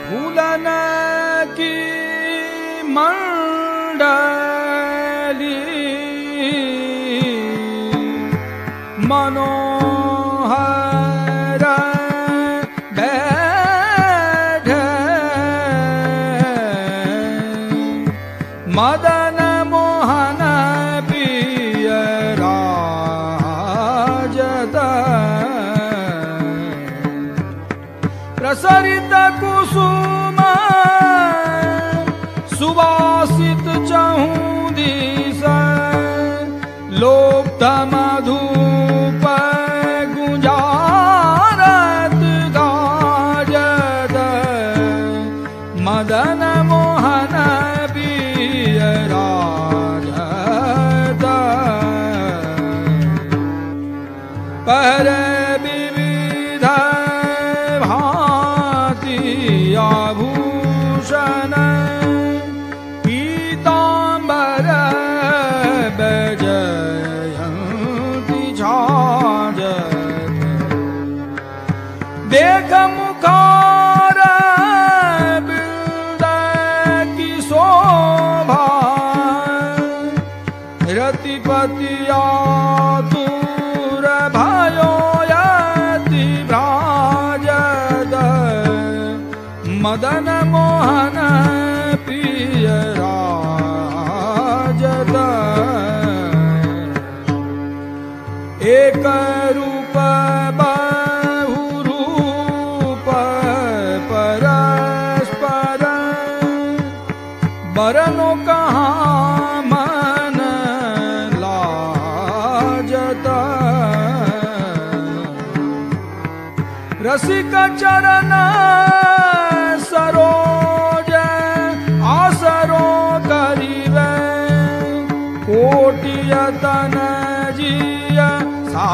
फूलन की मंडली मनोहर बैठे मदन मोहन पिय राजत प्रसरित कुसुम सुवासित चहुदिश लोप्त मधुप गुंजारत गाजत मदन मोहन पिय राजत पर विविध भांति आभूषण पीतांबर बैजयंती छाजत देख मुखार बिल्द की शोभा रतिपति आतुर भयो यति भ्राजत मदन मोहन पिय राजत एक रूप बहु रूप परस्पर बरनो कहाँ मन लाजत रसिक चरण सरोज आसरो करिवे कोटि यतन जिय सा